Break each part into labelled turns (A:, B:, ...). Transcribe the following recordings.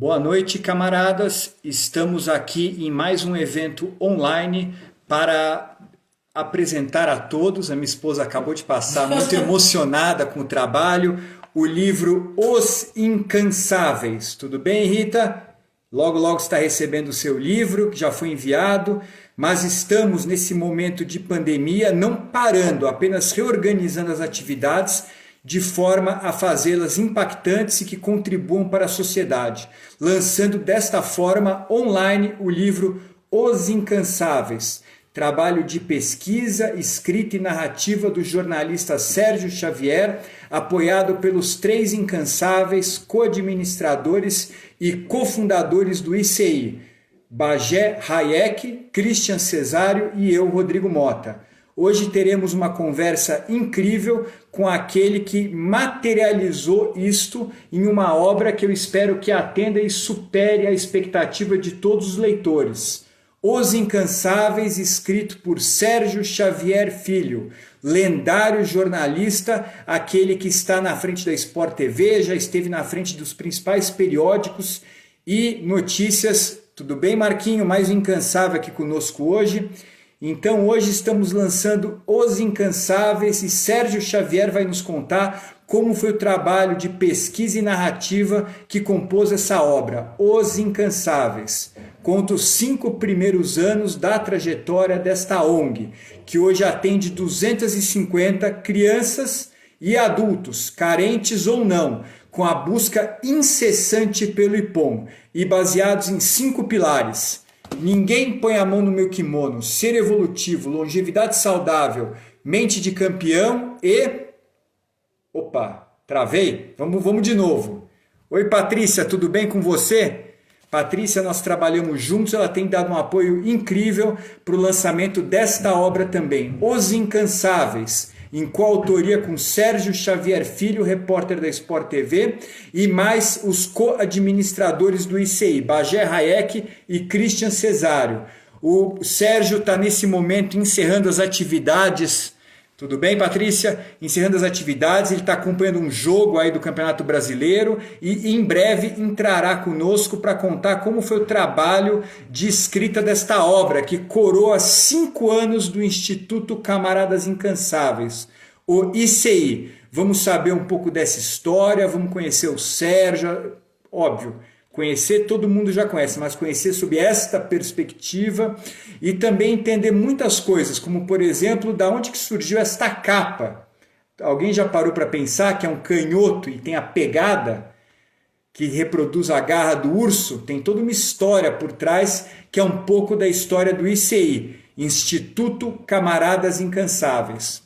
A: Boa noite, camaradas. Estamos aqui em mais um evento online para apresentar a todos. A minha esposa acabou de passar, muito emocionada com o trabalho, o livro Os Incansáveis. Tudo bem, Rita? Logo, logo está recebendo o seu livro, que já foi enviado, mas estamos nesse momento de pandemia não parando, apenas reorganizando as atividades de forma a fazê-las impactantes e que contribuam para a sociedade, lançando desta forma online o livro Os Incansáveis, trabalho de pesquisa, escrita e narrativa do jornalista Sérgio Xavier, apoiado pelos três incansáveis co-administradores e cofundadores do ICI, Bagé Hayek, Christian Cesário e eu, Rodrigo Mota. Hoje teremos uma conversa incrível com aquele que materializou isto em uma obra que eu espero que atenda e supere a expectativa de todos os leitores. Os Incansáveis, escrito por Sérgio Xavier Filho, lendário jornalista, aquele que está na frente da Sport TV, já esteve na frente dos principais periódicos e notícias. Tudo bem, Marquinho? Mais um incansável aqui conosco hoje. Então hoje estamos lançando Os Incansáveis e Sérgio Xavier vai nos contar como foi o trabalho de pesquisa e narrativa que compôs essa obra, Os Incansáveis. Conta os 5 primeiros anos da trajetória desta ONG, que hoje atende 250 crianças e adultos, carentes ou não, com a busca incessante pelo IPOM e baseados em 5 pilares. Ninguém põe a mão no meu kimono, ser evolutivo, longevidade saudável, mente de campeão e... Opa, travei? Vamos de novo. Oi, Patrícia, tudo bem com você? Patrícia, nós trabalhamos juntos, ela tem dado um apoio incrível para o lançamento desta obra também, Os Incansáveis, em coautoria com Sérgio Xavier Filho, repórter da Sport TV, e mais os co-administradores do ICI, Bagé Hayek e Christian Cesário. O Sérgio está nesse momento encerrando as atividades. Tudo bem, Patrícia? Encerrando as atividades, ele está acompanhando um jogo aí do Campeonato Brasileiro e em breve entrará conosco para contar como foi o trabalho de escrita desta obra, que coroa 5 anos do Instituto Camaradas Incansáveis, o ICI. Vamos saber um pouco dessa história, vamos conhecer o Sérgio, óbvio. Conhecer todo mundo já conhece, mas conhecer sob esta perspectiva e também entender muitas coisas, como por exemplo, da onde que surgiu esta capa. Alguém já parou para pensar que é um canhoto e tem a pegada que reproduz a garra do urso? Tem toda uma história por trás que é um pouco da história do ICI, Instituto Camaradas Incansáveis.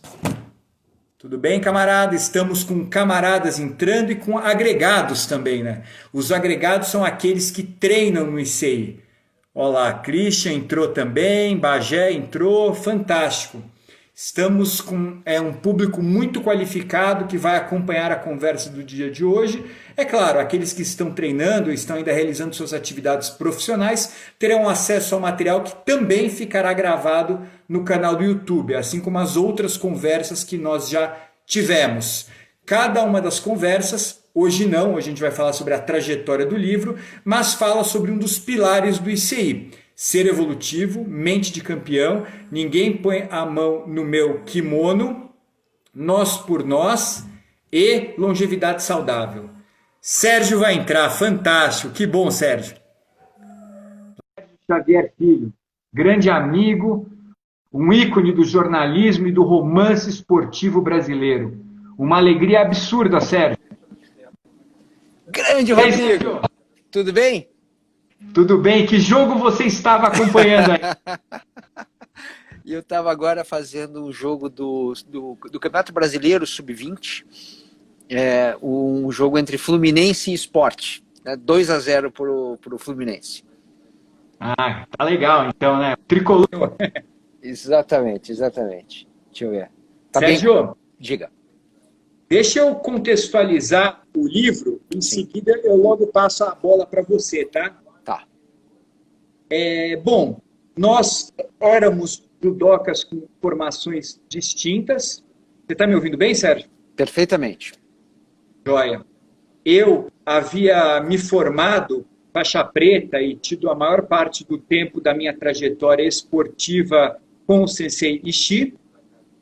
A: Tudo bem, camarada? Estamos com camaradas entrando e com agregados também, né? Os agregados são aqueles que treinam no ICI. Olá, Christian entrou também, Bagé entrou, fantástico. Estamos com um público muito qualificado que vai acompanhar a conversa do dia de hoje. É claro, aqueles que estão treinando, estão ainda realizando suas atividades profissionais, terão acesso ao material que também ficará gravado no canal do YouTube, assim como as outras conversas que nós já tivemos. Cada uma das conversas, hoje não, hoje a gente vai falar sobre a trajetória do livro, mas fala sobre um dos pilares do ICI. Ser evolutivo, mente de campeão, ninguém põe a mão no meu kimono, nós por nós e longevidade saudável. Sérgio vai entrar, fantástico, que bom, Sérgio. Sérgio Xavier Filho, grande amigo, um ícone do jornalismo e do romance esportivo brasileiro. Uma alegria absurda, Sérgio.
B: Grande Rodrigo, tudo bem?
A: Tudo bem, que jogo você estava acompanhando aí?
B: Eu estava agora fazendo um jogo do Campeonato Brasileiro Sub-20, um jogo entre Fluminense e Sport, 2-0 pro Fluminense.
A: Ah, tá legal então, né? Tricolor.
B: Exatamente. Deixa eu ver. Tá
A: Sérgio,
B: bem? Diga.
A: Deixa eu contextualizar o livro, em seguida eu logo passo a bola para você, tá?
B: Tá.
A: Bom, nós éramos judocas com formações distintas. Você está me ouvindo bem, Sérgio?
B: Perfeitamente.
A: Joia. Eu havia me formado faixa preta e tido a maior parte do tempo da minha trajetória esportiva com o Sensei Ishii.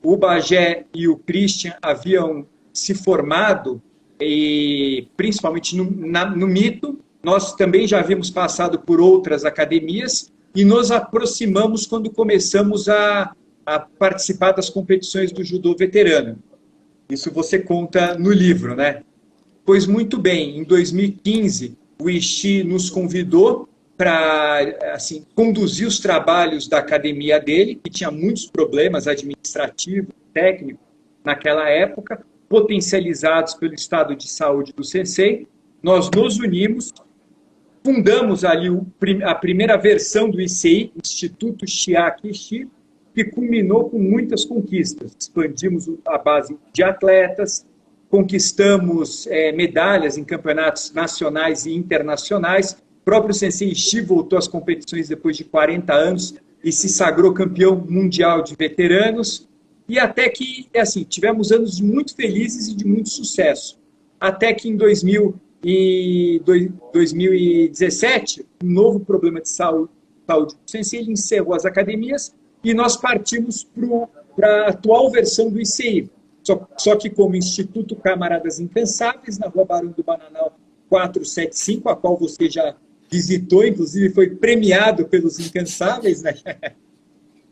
A: O Bagé e o Christian haviam se formado, e principalmente no Mito. Nós também já havíamos passado por outras academias e nos aproximamos quando começamos a participar das competições do judô veterano. Isso você conta no livro, né? Pois muito bem, em 2015, o Ishii nos convidou para conduzir os trabalhos da academia dele, que tinha muitos problemas administrativos, técnicos, naquela época, potencializados pelo estado de saúde do Sensei. Nós nos unimos, fundamos ali a primeira versão do ICI, Instituto Chiaki Ishii, que culminou com muitas conquistas. Expandimos a base de atletas, conquistamos medalhas em campeonatos nacionais e internacionais. O próprio Sensei Ishii voltou às competições depois de 40 anos e se sagrou campeão mundial de veteranos. E até que, tivemos anos muito felizes e de muito sucesso. Até que em 2017, um novo problema de saúde do Sensei, ele encerrou as academias e nós partimos para a atual versão do ICI. Só que como Instituto Camaradas Incansáveis, na Rua Barão do Bananal 475, a qual você já visitou, inclusive foi premiado pelos Incansáveis, né?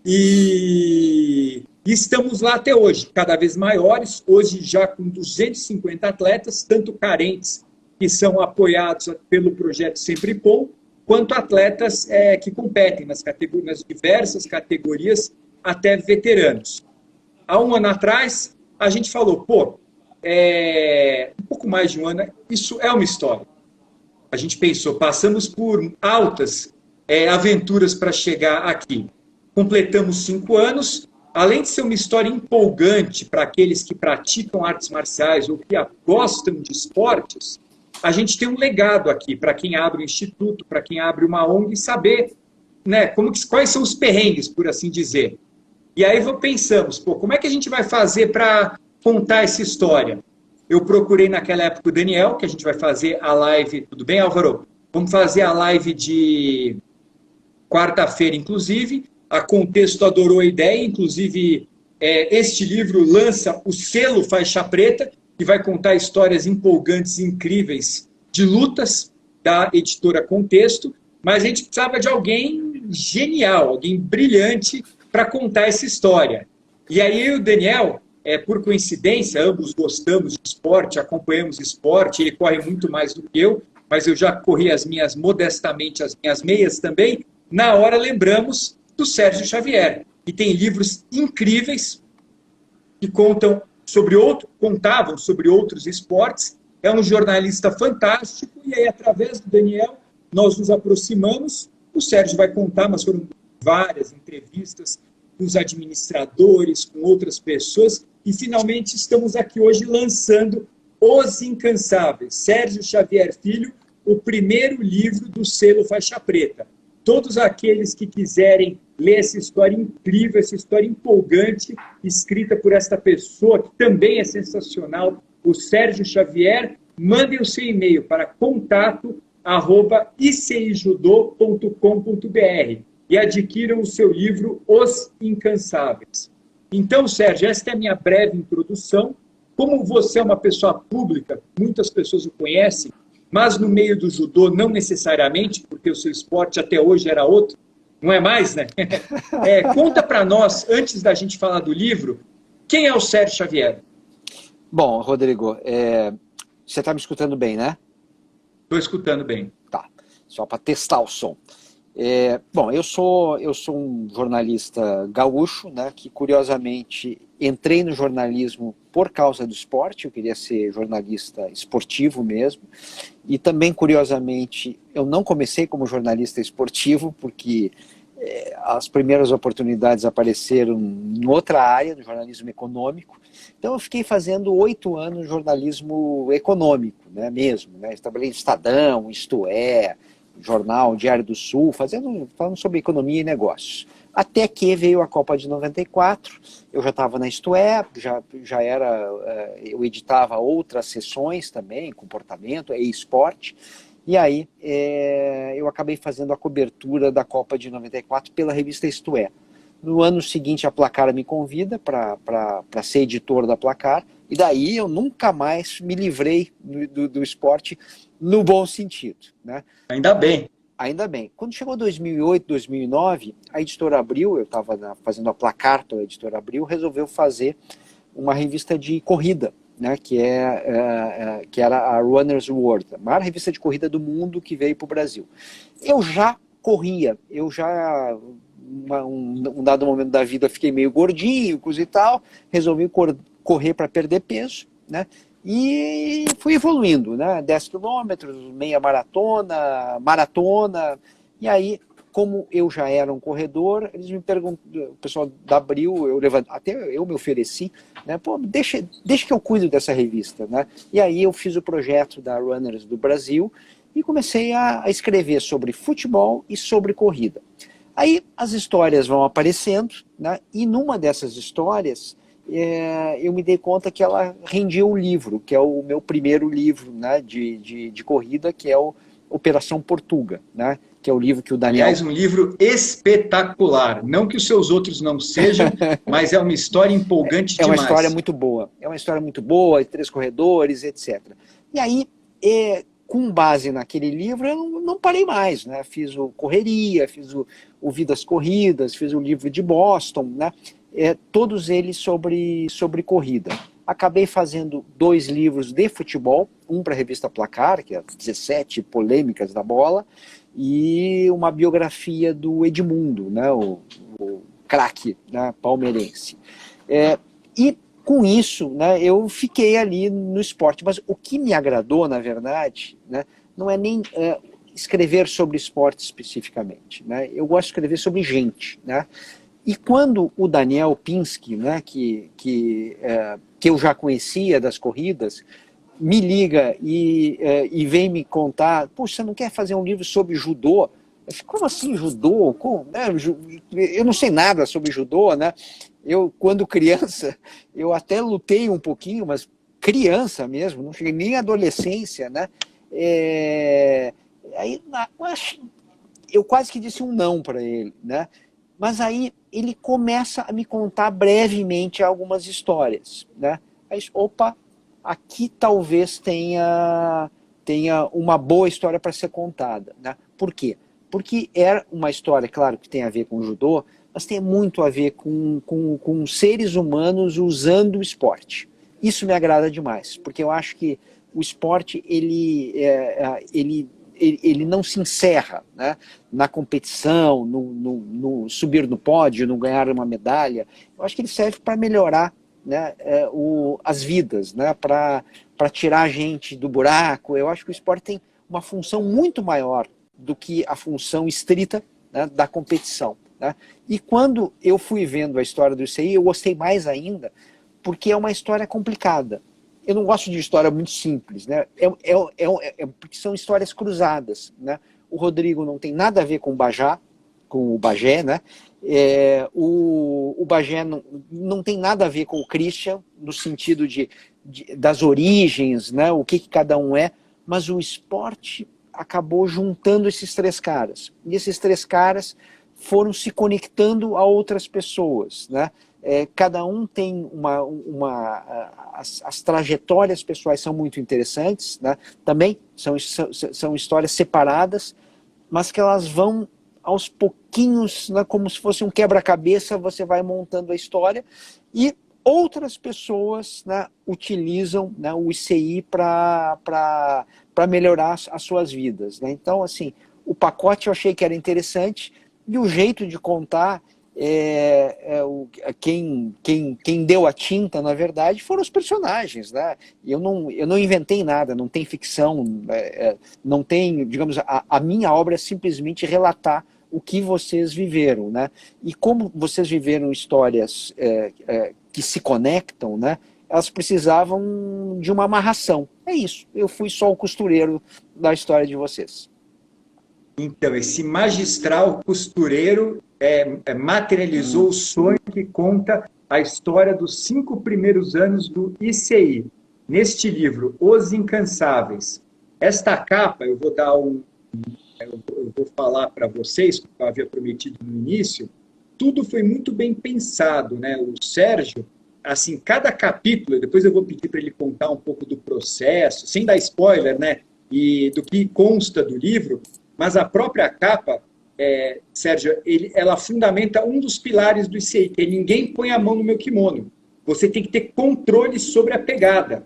A: E estamos lá até hoje, cada vez maiores, hoje já com 250 atletas, tanto carentes, que são apoiados pelo projeto Sempre Bom, quanto atletas que competem nas diversas categorias, até veteranos. Há um ano atrás, a gente falou, um pouco mais de um ano, isso é uma história. A gente pensou, passamos por altas aventuras para chegar aqui. Completamos 5 anos, além de ser uma história empolgante para aqueles que praticam artes marciais ou que gostam de esportes, a gente tem um legado aqui para quem abre um instituto, para quem abre uma ONG, saber, né, quais são os perrengues, por assim dizer. E aí pensamos, como é que a gente vai fazer para contar essa história? Eu procurei naquela época o Daniel, que a gente vai fazer a live, tudo bem, Álvaro? Vamos fazer a live de quarta-feira, inclusive. A Contexto adorou a ideia, inclusive este livro lança o selo Faixa Preta, que vai contar histórias empolgantes e incríveis de lutas da editora Contexto, mas a gente precisava de alguém genial, alguém brilhante para contar essa história. E aí eu e o Daniel, por coincidência, ambos gostamos de esporte, acompanhamos esporte, ele corre muito mais do que eu, mas eu já corri modestamente as minhas meias também. Na hora lembramos do Sérgio Xavier, que tem livros incríveis que contavam sobre outros esportes. É um jornalista fantástico e aí, através do Daniel, nós nos aproximamos. O Sérgio vai contar, mas foram várias entrevistas com os administradores, com outras pessoas, e finalmente estamos aqui hoje lançando Os Incansáveis, Sérgio Xavier Filho, o primeiro livro do selo Faixa Preta. Todos aqueles que quiserem ler essa história incrível, essa história empolgante, escrita por esta pessoa que também é sensacional, o Sérgio Xavier, mandem o seu e-mail para contato@icijudô.com.br e adquiram o seu livro Os Incansáveis. Então, Sérgio, esta é a minha breve introdução. Como você é uma pessoa pública, muitas pessoas o conhecem, mas no meio do judô não necessariamente, porque o seu esporte até hoje era outro, não é mais, né? Conta para nós, antes da gente falar do livro, quem é o Sérgio Xavier?
B: Bom, Rodrigo, você está me escutando bem, né?
A: Estou escutando bem.
B: Tá, só para testar o som. Bom, eu sou um jornalista gaúcho, né, que curiosamente entrei no jornalismo por causa do esporte. Eu queria ser jornalista esportivo mesmo, e também curiosamente eu não comecei como jornalista esportivo porque as primeiras oportunidades apareceram em outra área, no jornalismo econômico. Então eu fiquei fazendo 8 anos de jornalismo econômico, né, mesmo, né? Trabalhei em Estadão, Isto É, jornal Diário do Sul, falando sobre economia e negócios. Até que veio a Copa de 94, eu já estava na Isto É, eu editava outras sessões também, comportamento e esporte, E aí eu acabei fazendo a cobertura da Copa de 94 pela revista Isto É. No ano seguinte, a Placar me convida para ser editor da Placar, e daí eu nunca mais me livrei do esporte no bom sentido, né?
A: Ainda bem.
B: Ainda bem. Quando chegou 2008, 2009, a Editora Abril, eu estava fazendo a Placar pela Editora Abril, resolveu fazer uma revista de corrida, né, que era a Runner's World, a maior revista de corrida do mundo que veio para o Brasil. Eu já corria, um dado momento da vida, fiquei meio gordinho, coisa e tal, resolvi correr para perder peso, né? E fui evoluindo, né? 10 quilômetros, meia maratona, maratona. E aí, como eu já era um corredor, eles me perguntam, o pessoal da Abril, até eu me ofereci, né? Pô, deixa que eu cuido dessa revista, né? E aí eu fiz o projeto da Runners do Brasil e comecei a escrever sobre futebol e sobre corrida. Aí as histórias vão aparecendo, né? E numa dessas histórias eu me dei conta que ela rendia um livro, que é o meu primeiro livro, né, de corrida, que é o Operação Portuga, né, que é o livro que o Daniel...
A: Aliás, um livro espetacular. Não que os seus outros não sejam, mas é uma história empolgante
B: É uma
A: demais.
B: história muito boa. É uma história muito boa, 3 corredores, etc. E aí, com base naquele livro, eu não parei mais, né? Fiz o Correria, fiz o Vidas Corridas, fiz o livro de Boston, né? Todos eles sobre corrida. Acabei fazendo 2 livros de futebol, um para a revista Placar, que é 17 polêmicas da bola, e uma biografia do Edmundo, né? O craque, né, palmeirense. E com isso, né, eu fiquei ali no esporte. Mas o que me agradou, na verdade, né, não é nem escrever sobre esporte especificamente. Né? Eu gosto de escrever sobre gente. Né? E quando o Daniel Pinsky, né, que eu já conhecia das corridas, me liga e vem me contar, poxa, você não quer fazer um livro sobre judô? Eu falei, como assim judô? Eu não sei nada sobre judô, né? Eu, quando criança, eu até lutei um pouquinho, mas criança mesmo, não cheguei nem à adolescência, né? Aí eu quase que disse um não para ele, né? Mas aí ele começa a me contar brevemente algumas histórias, né? Aí, opa, aqui talvez tenha uma boa história para ser contada, né? Por quê? Porque é uma história, claro, que tem a ver com o judô, mas tem muito a ver com seres humanos usando o esporte. Isso me agrada demais, porque eu acho que o esporte ele não se encerra, né, na competição, no subir no pódio, no ganhar uma medalha. Eu acho que ele serve para melhorar, né, as vidas, né, para tirar a gente do buraco. Eu acho que o esporte tem uma função muito maior do que a função estrita, né, da competição. Né? E quando eu fui vendo a história do ICI, eu gostei mais ainda, porque é uma história complicada. Eu não gosto de história muito simples, né? Porque são histórias cruzadas. Né? O Rodrigo não tem nada a ver com o Bagé, né? O Bagé não tem nada a ver com o Christian, no sentido das origens, né? O que cada um é, mas o esporte acabou juntando esses 3 caras. E esses 3 caras foram se conectando a outras pessoas, né? Cada um tem as trajetórias pessoais são muito interessantes, né? Também são histórias separadas, mas que elas vão aos pouquinhos, né? Como se fosse um quebra-cabeça, você vai montando a história e outras pessoas, né, utilizam, né, o ICI para melhorar as suas vidas. Né? Então, assim, o pacote eu achei que era interessante e o jeito de contar, quem deu a tinta, na verdade, foram os personagens. Né? Eu não inventei nada, não tem ficção, não tem, digamos, a minha obra é simplesmente relatar o que vocês viveram, né? E como vocês viveram histórias que se conectam, né? Elas precisavam de uma amarração. É isso. Eu fui só o costureiro da história de vocês.
A: Então, esse magistral costureiro materializou o sonho que conta a história dos 5 primeiros anos do ICI. Neste livro, Os Incansáveis, Esta capa, eu vou falar para vocês, como eu havia prometido no início, tudo foi muito bem pensado, né? O Sérgio, assim, cada capítulo, depois eu vou pedir para ele contar um pouco do processo, sem dar spoiler, né? E do que consta do livro, mas a própria capa, Sérgio, ela fundamenta um dos pilares do ICI, que é ninguém põe a mão no meu kimono. Você tem que ter controle sobre a pegada.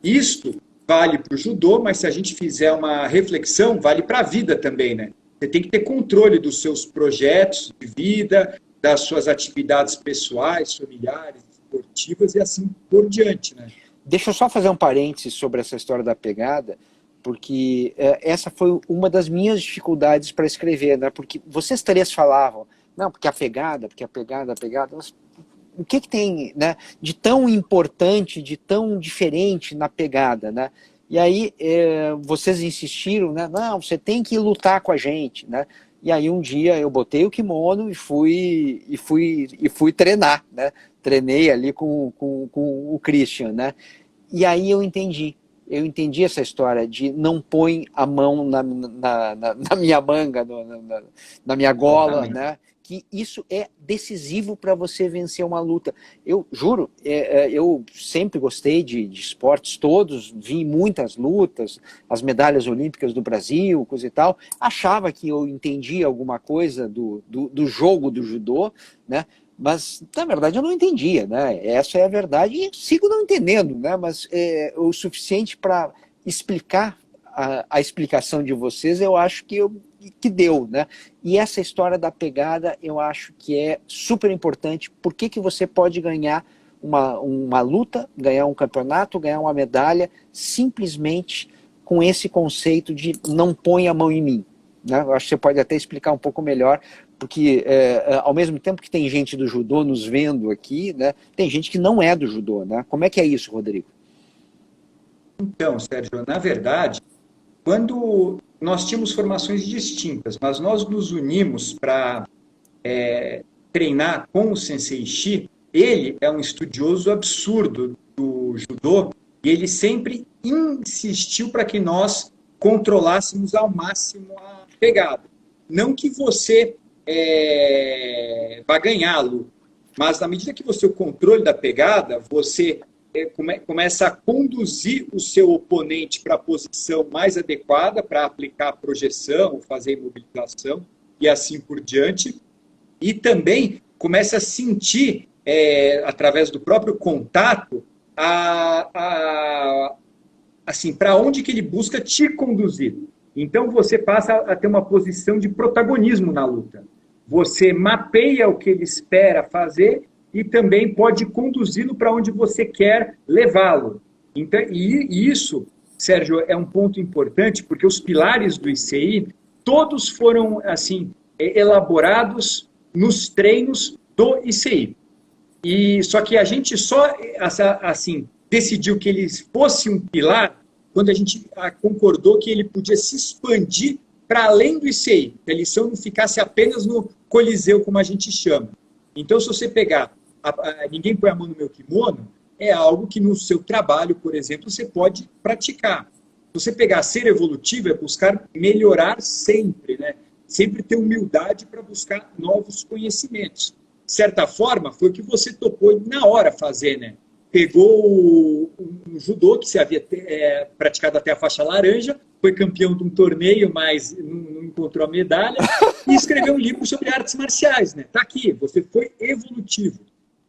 A: Isto vale para o judô, mas se a gente fizer uma reflexão, vale para a vida também, né? Você tem que ter controle dos seus projetos de vida, das suas atividades pessoais, familiares, esportivas e assim por diante, né?
B: Deixa eu só fazer um parênteses sobre essa história da pegada, porque essa foi uma das minhas dificuldades para escrever, né? Porque vocês três falavam, não, porque a pegada, mas o que tem, né, de tão importante, de tão diferente na pegada, né? E aí vocês insistiram, né? Não, você tem que lutar com a gente, né? E aí um dia eu botei o kimono e fui treinar, né? Treinei ali com o Christian, né? E aí eu entendi essa história de não põe a mão na minha manga, na minha gola, né? Que isso é decisivo para você vencer uma luta. Eu juro, eu sempre gostei de esportes todos, vi muitas lutas, as medalhas olímpicas do Brasil, coisa e tal, achava que eu entendia alguma coisa do jogo do judô, né? Mas, na verdade, eu não entendia, né? Essa é a verdade e sigo não entendendo, né? Mas o suficiente para explicar a explicação de vocês, eu acho que deu, né? E essa história da pegada, eu acho que é super importante. Por que você pode ganhar uma luta, ganhar um campeonato, ganhar uma medalha, simplesmente com esse conceito de não põe a mão em mim, né? Eu acho que você pode até explicar um pouco melhor, porque ao mesmo tempo que tem gente do judô nos vendo aqui, né, tem gente que não é do judô, né? Como é que é isso, Rodrigo?
A: Então, Sérgio, na verdade, quando nós tínhamos formações distintas, mas nós nos unimos para treinar com o Sensei Shi. Ele é um estudioso absurdo do judô e ele sempre insistiu para que nós controlássemos ao máximo a pegada. Não que você vá ganhá-lo, mas na medida que você o controle da pegada, você começa a conduzir o seu oponente para a posição mais adequada para aplicar a projeção, fazer a imobilização e assim por diante. E também começa a sentir, através do próprio contato, assim, para onde que ele busca te conduzir. Então você passa a ter uma posição de protagonismo na luta. Você mapeia o que ele espera fazer e também pode conduzi-lo para onde você quer levá-lo. Então, e isso, Sérgio, é um ponto importante, porque os pilares do ICI, todos foram assim elaborados nos treinos do ICI. E, só que a gente só assim, decidiu que ele fosse um pilar quando a gente concordou que ele podia se expandir para além do ICI, que a lição não ficasse apenas no Coliseu, como a gente chama. Então, se você pegar ninguém põe a mão no meu kimono, é algo que no seu trabalho, por exemplo, você pode praticar. Se você pegar ser evolutivo, é buscar melhorar sempre, né? Sempre ter humildade para buscar novos conhecimentos. De certa forma, foi o que você topou na hora fazer, né? Pegou um judô que você havia praticado até a faixa laranja, foi campeão de um torneio, mas não encontrou a medalha, e escreveu um livro sobre artes marciais, né? Tá aqui, você foi evolutivo.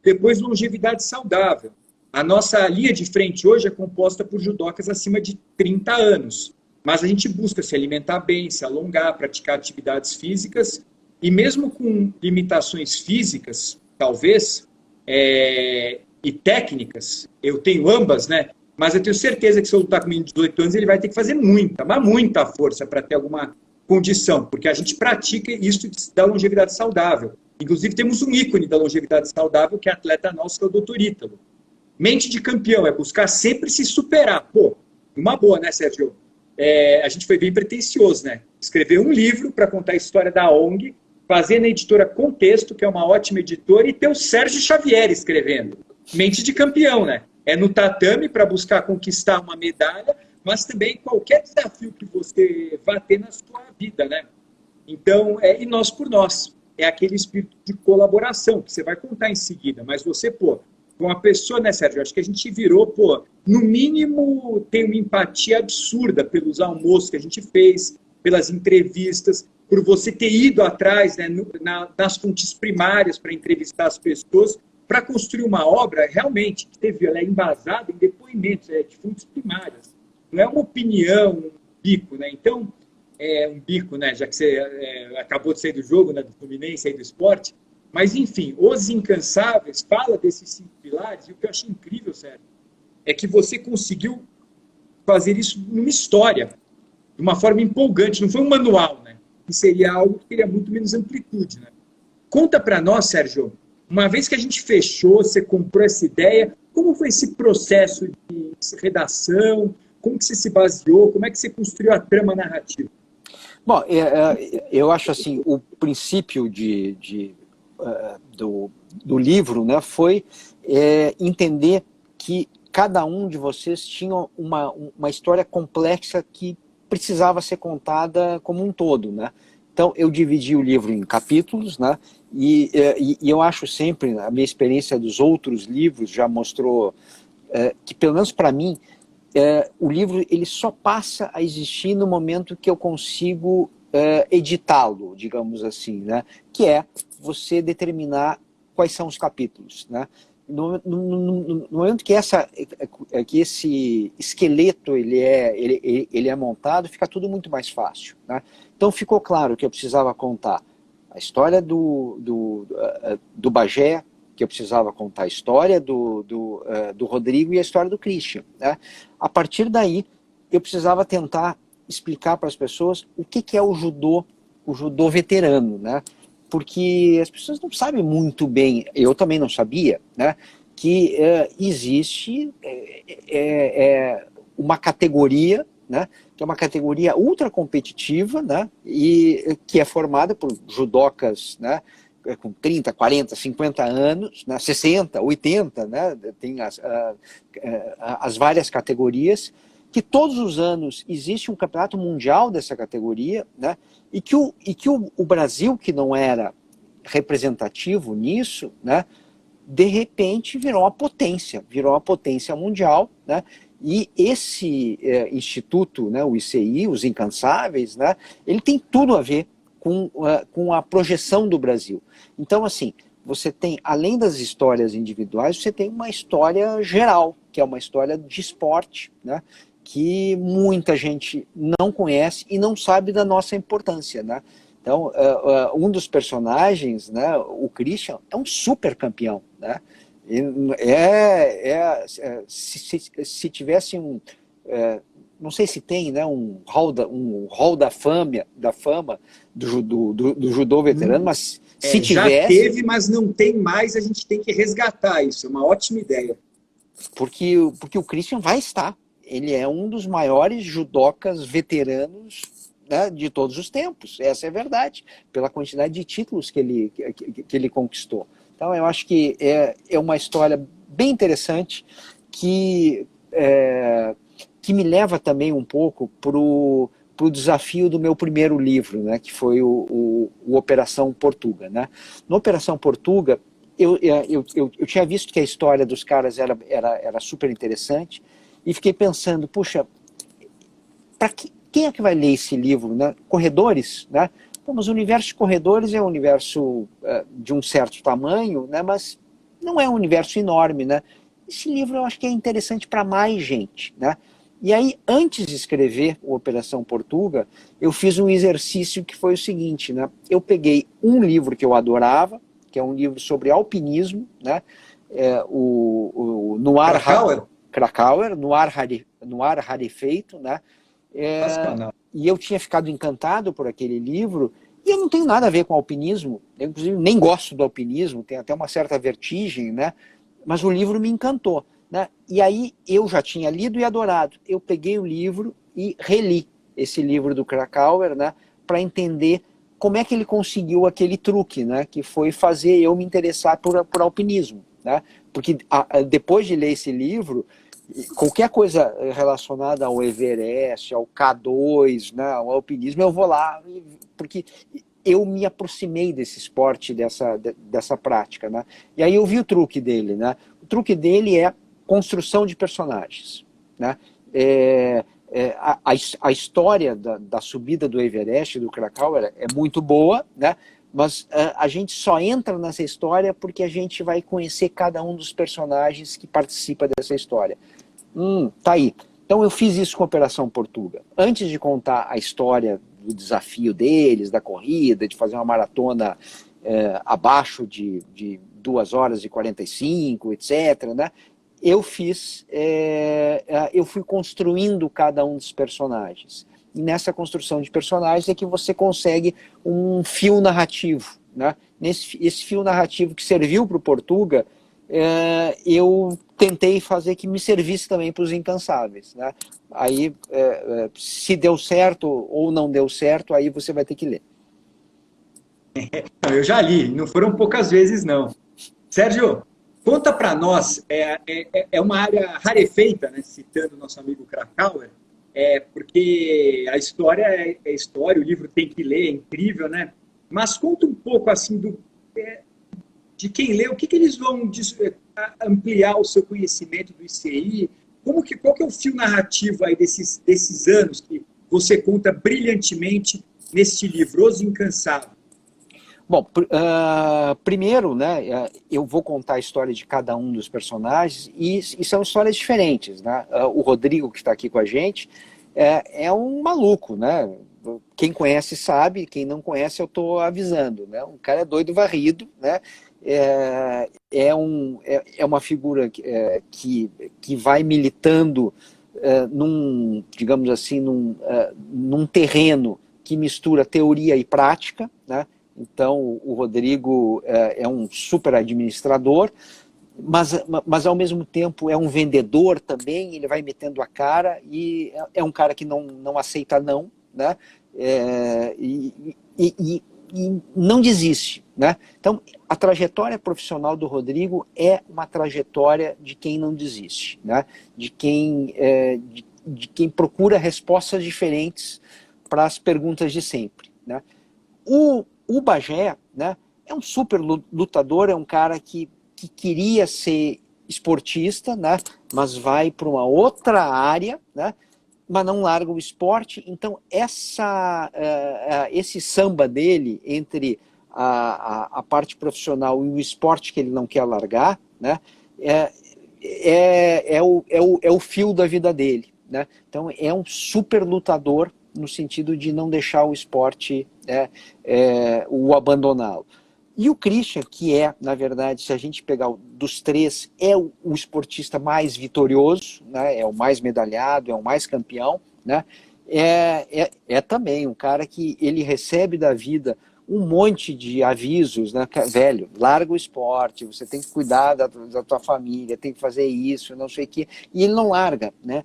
A: Depois, longevidade saudável. A nossa linha de frente hoje é composta por judocas acima de 30 anos. Mas a gente busca se alimentar bem, se alongar, praticar atividades físicas. E mesmo com limitações físicas, talvez, e técnicas, eu tenho ambas, né? Mas eu tenho certeza que se eu lutar com o menino de 18 anos, ele vai ter que fazer muita força para ter alguma condição. Porque a gente pratica isso da longevidade saudável. Inclusive, temos um ícone da longevidade saudável, que é atleta nosso, que é o Dr. Ítalo. Mente de campeão, é buscar sempre se superar. Pô, uma boa, né, Sérgio? A gente foi bem pretencioso, né? Escrever um livro para contar a história da ONG, fazer na editora Contexto, que é uma ótima editora, e ter o Sérgio Xavier escrevendo. Mente de campeão, né? É no tatame para buscar conquistar uma medalha, mas também qualquer desafio que você vá ter na sua vida, né? Então, e nós por nós. É aquele espírito de colaboração que você vai contar em seguida. Mas você, pô, uma pessoa, né, Sérgio? Acho que a gente virou, pô, no mínimo tem uma empatia absurda pelos almoços que a gente fez, pelas entrevistas, por você ter ido atrás, né, nas fontes primárias para entrevistar as pessoas, para construir uma obra realmente que teve, ela é embasada em depoimentos, de fontes primárias. Não é uma opinião, um bico, né? Então, um bico, né? Já que você acabou de sair do jogo, né? Do Fluminense e do esporte. Mas, enfim, Os Incansáveis fala desses 5 pilares, e o que eu achei incrível, Sérgio, é que você conseguiu fazer isso numa história, de uma forma empolgante, não foi um manual, né? Que seria algo que teria muito menos amplitude, né? Conta para nós, Sérgio, uma vez que a gente fechou, você comprou essa ideia, como foi esse processo de redação, como que você se baseou, como é que você construiu a trama narrativa?
B: Bom, eu acho assim, o princípio do livro, né, foi entender que cada um de vocês tinha uma história complexa que precisava ser contada como um todo, né? Então, eu dividi o livro em capítulos, né? E eu acho sempre, a minha experiência dos outros livros já mostrou que, pelo menos para mim, o livro ele só passa a existir no momento que eu consigo editá-lo, digamos assim, né? Que é você determinar quais são os capítulos, né? No momento que esse esqueleto ele é montado, fica tudo muito mais fácil, né? Então ficou claro que eu precisava contar a história do Bagé, que eu precisava contar a história do Rodrigo e a história do Christian, né? A partir daí, eu precisava tentar explicar para as pessoas o que é o judô veterano, né? Porque as pessoas não sabem muito bem, eu também não sabia, né? Que existe uma categoria, né? Que é uma categoria ultra competitiva, né? E que é formada por judocas, né? Com 30, 40, 50 anos, né, 60, 80, né, tem as várias categorias, que todos os anos existe um campeonato mundial dessa categoria, né, e que o Brasil, que não era representativo nisso, né, de repente virou uma potência mundial, né, e esse instituto, né, o ICI, os Incansáveis, né, ele tem tudo a ver com a projeção do Brasil. Então, assim, você tem, além das histórias individuais, você tem uma história geral, que é uma história de esporte, né? Que muita gente não conhece e não sabe da nossa importância, né? Então, um dos personagens, né, o Christian, é um super campeão, né? Se tivesse não sei se tem, né, um hall da fama do judô veterano, mas se tivesse...
A: Já teve, mas não tem mais, a gente tem que resgatar isso, é uma ótima ideia.
B: Porque o Christian vai estar, ele é um dos maiores judocas veteranos, né, de todos os tempos, essa é a verdade, pela quantidade de títulos que ele conquistou. Então eu acho que é uma história bem interessante que me leva também um pouco para o desafio do meu primeiro livro, né, que foi o Operação Portuga, né? No Operação Portuga, eu tinha visto que a história dos caras era super interessante e fiquei pensando, puxa, quem é que vai ler esse livro, né? Corredores, né? Bom, mas o universo de corredores é um universo de um certo tamanho, né? Mas não é um universo enorme, né? Esse livro eu acho que é interessante para mais gente, né? E aí, antes de escrever o Operação Portuga, eu fiz um exercício que foi o seguinte, né? Eu peguei um livro que eu adorava, que é um livro sobre alpinismo, né? O Noir Krakauer, Noir Rarefeito, né? E eu tinha ficado encantado por aquele livro, e eu não tenho nada a ver com alpinismo, eu, inclusive nem gosto do alpinismo, tem até uma certa vertigem, né? Mas o livro me encantou, né? E aí eu já tinha lido e adorado, eu peguei o livro e reli esse livro do Krakauer, né? Para entender como é que ele conseguiu aquele truque, né? Que foi fazer eu me interessar por alpinismo, né? Porque depois de ler esse livro, qualquer coisa relacionada ao Everest, ao K2, né, ao alpinismo, eu vou lá, porque eu me aproximei desse esporte, dessa prática, né? E aí eu vi o truque dele, né? O truque dele é construção de personagens, né? A história da subida do Everest, do Krakauer, é muito boa, né? Mas a gente só entra nessa história porque a gente vai conhecer cada um dos personagens que participa dessa história. Tá aí. Então eu fiz isso com a Operação Portuga. Antes de contar a história do desafio deles, da corrida, de fazer uma maratona abaixo de 2 horas e 45, etc., né? Eu fui construindo cada um dos personagens. E nessa construção de personagens é que você consegue um fio narrativo, né? Esse fio narrativo que serviu para o Portuga, eu tentei fazer que me servisse também para os Incansáveis, né? Aí, se deu certo ou não deu certo, aí você vai ter que ler.
A: Eu já li, não foram poucas vezes, não. Sérgio, conta para nós, é uma área rarefeita, né, citando o nosso amigo Krakauer, porque a história é história, o livro tem que ler, é incrível, né? Mas conta um pouco assim de quem lê, o que eles vão ampliar o seu conhecimento do ICI, qual que é o fio narrativo aí desses anos que você conta brilhantemente neste livro, Os Incansáveis?
B: Bom, primeiro, né, eu vou contar a história de cada um dos personagens e são histórias diferentes, né? O Rodrigo, que está aqui com a gente, é um maluco, né? Quem conhece sabe, quem não conhece eu estou avisando, né? Um cara é doido varrido, né? É uma figura que vai militando digamos assim, num terreno que mistura teoria e prática, né? Então, o Rodrigo é um super administrador, mas ao mesmo tempo é um vendedor também, ele vai metendo a cara e é um cara que não aceita não, né? E não desiste, né? Então, a trajetória profissional do Rodrigo é uma trajetória de quem não desiste, né? De quem procura respostas diferentes para as perguntas de sempre, né? O Bagé, né, é um super lutador, é um cara que queria ser esportista, né, mas vai para uma outra área, né, mas não larga o esporte. Então, esse samba dele entre a parte profissional e o esporte que ele não quer largar, né, é o fio da vida dele, né? Então, é um super lutador no sentido de não deixar o esporte o abandoná-lo. E o Christian, que na verdade, se a gente pegar dos três, é o esportista mais vitorioso, né? É o mais medalhado, é o mais campeão, né? É também um cara que ele recebe da vida um monte de avisos, né? Velho, larga o esporte, você tem que cuidar da tua família, tem que fazer isso, não sei o quê. E ele não larga, né?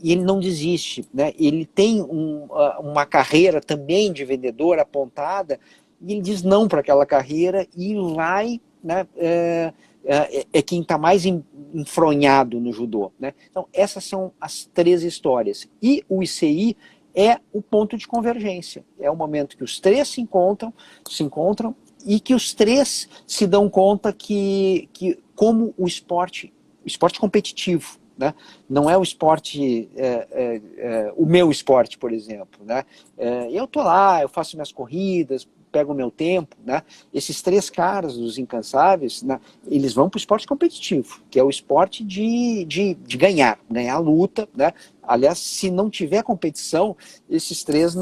B: E ele não desiste, né? Ele tem uma carreira também de vendedor apontada, e ele diz não para aquela carreira e vai, né? Quem está mais enfronhado no judô, né? Então, essas são as 3 histórias. E o ICI é o ponto de convergência. É o momento que os 3 se encontram e que os 3 se dão conta que como o esporte competitivo, né? Não é o esporte, o meu esporte, por exemplo, né? Eu tô lá, eu faço minhas corridas, pego o meu tempo, né? Esses 3 caras, os Incansáveis, né, eles vão para o esporte competitivo, que é o esporte de ganhar a luta, né? Aliás, se não tiver competição, esses 3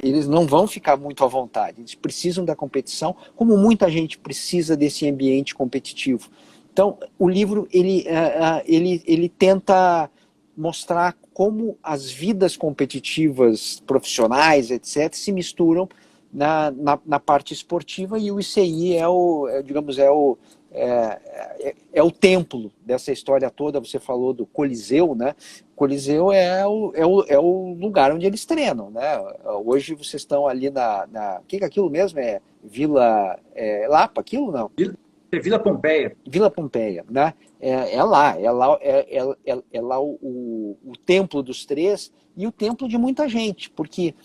B: eles não vão ficar muito à vontade. Eles precisam da competição, como muita gente precisa desse ambiente competitivo. Então, o livro ele tenta mostrar como as vidas competitivas, profissionais, etc., se misturam na parte esportiva, e o ICI digamos, o templo dessa história toda. Você falou do Coliseu, né? O Coliseu é o lugar onde eles treinam, né? Hoje vocês estão ali o que é aquilo mesmo? Vila Lapa, aquilo não?
A: É Vila Pompeia.
B: Vila Pompeia, né? É lá o templo dos três e o templo de muita gente, porque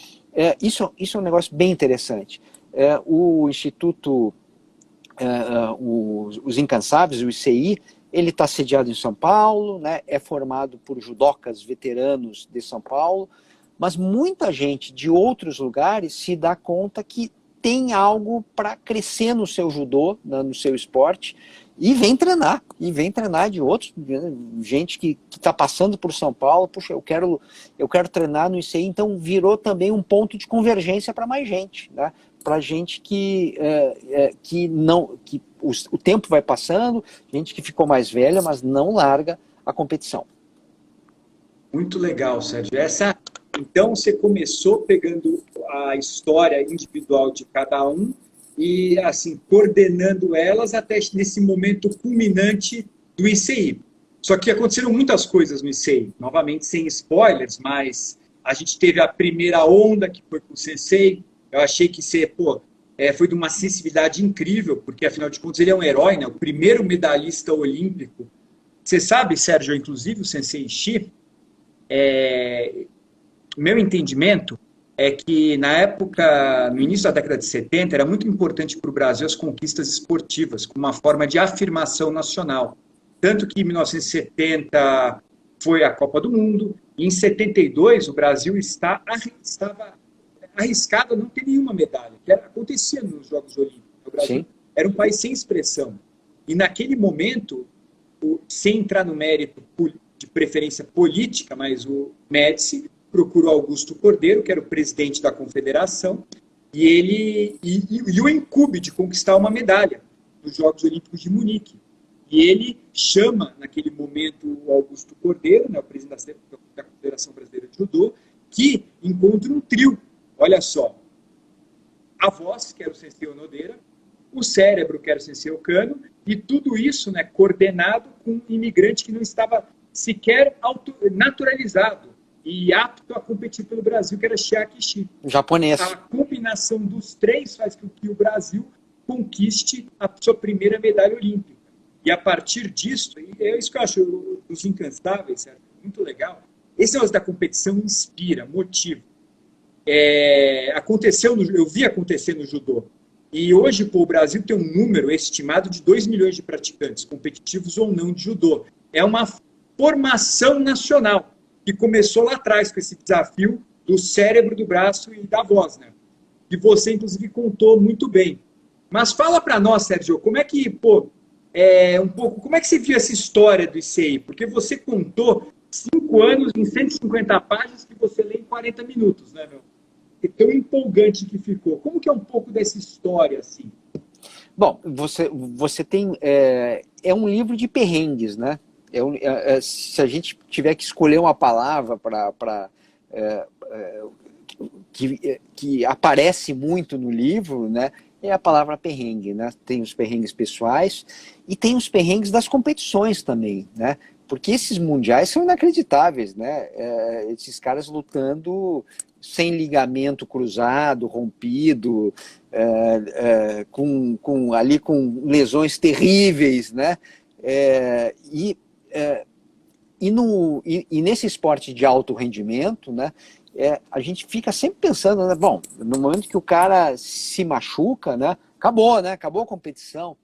B: isso é um negócio bem interessante. O Instituto, os Incansáveis, o ICI, ele está sediado em São Paulo, né? É formado por judocas veteranos de São Paulo, mas muita gente de outros lugares se dá conta que tem algo para crescer no seu judô, no seu esporte, e vem treinar de outros, gente que está passando por São Paulo, puxa, eu quero treinar no ICI, então virou também um ponto de convergência para mais gente, né? Para gente que o tempo vai passando, gente que ficou mais velha, mas não larga a competição.
A: Muito legal, Sérgio. Então, você começou pegando a história individual de cada um e, assim, coordenando elas até nesse momento culminante do ICI. Só que aconteceram muitas coisas no ICI, novamente sem spoilers, mas a gente teve a primeira onda, que foi com o Sensei. Eu achei que foi de uma sensibilidade incrível, porque, afinal de contas, ele é um herói, né? O primeiro medalhista olímpico. Você sabe, Sérgio, inclusive o Sensei Shi, o meu entendimento é que, na época, no início da década de 70, era muito importante para o Brasil as conquistas esportivas, como uma forma de afirmação nacional. Tanto que em 1970 foi a Copa do Mundo, e em 72 o Brasil estava arriscado a não ter nenhuma medalha, que acontecia nos Jogos Olímpicos. O Brasil
B: Sim.
A: era um país sem expressão. E naquele momento, sem entrar no mérito de preferência política, mas o Médici procurou Augusto Cordeiro, que era o presidente da confederação, e o incube de conquistar uma medalha nos Jogos Olímpicos de Munique. E ele chama, naquele momento, o Augusto Cordeiro, né, o presidente da Confederação Brasileira de Judô, que encontra um trio. Olha só, a voz, que era o Sensei Onodeira, o cérebro, que era o Sensei Okano, e tudo isso, né, coordenado com um imigrante que não estava sequer naturalizado e apto a competir pelo Brasil, que era Chiaki Shi.
B: Japonês.
A: A combinação dos três faz com que o Brasil conquiste a sua primeira medalha olímpica. E a partir disso, e é isso que eu acho dos Incansáveis, certo? Muito legal, esse negócio da competição inspira, motiva. Eu vi acontecer no judô. E hoje, o Brasil tem um número estimado de 2 milhões de praticantes, competitivos ou não, de judô. É uma formação nacional, que começou lá atrás com esse desafio do cérebro, do braço e da voz, né? Que você, inclusive, contou muito bem. Mas fala para nós, Sérgio, como é que, como é que você viu essa história do ICI? Porque você contou 5 anos em 150 páginas que você lê em 40 minutos, né, meu? É tão empolgante que ficou. Como que é um pouco dessa história, assim?
B: Bom, você tem... É um livro de perrengues, né? Se a gente tiver que escolher uma palavra que aparece muito no livro, né, é a palavra perrengue, né? Tem os perrengues pessoais e tem os perrengues das competições também, né? Porque esses mundiais são inacreditáveis, né? Esses caras lutando sem ligamento cruzado, rompido, ali com lesões terríveis, né? E nesse esporte de alto rendimento, né, a gente fica sempre pensando, né, bom, no momento que o cara se machuca, né, acabou a competição.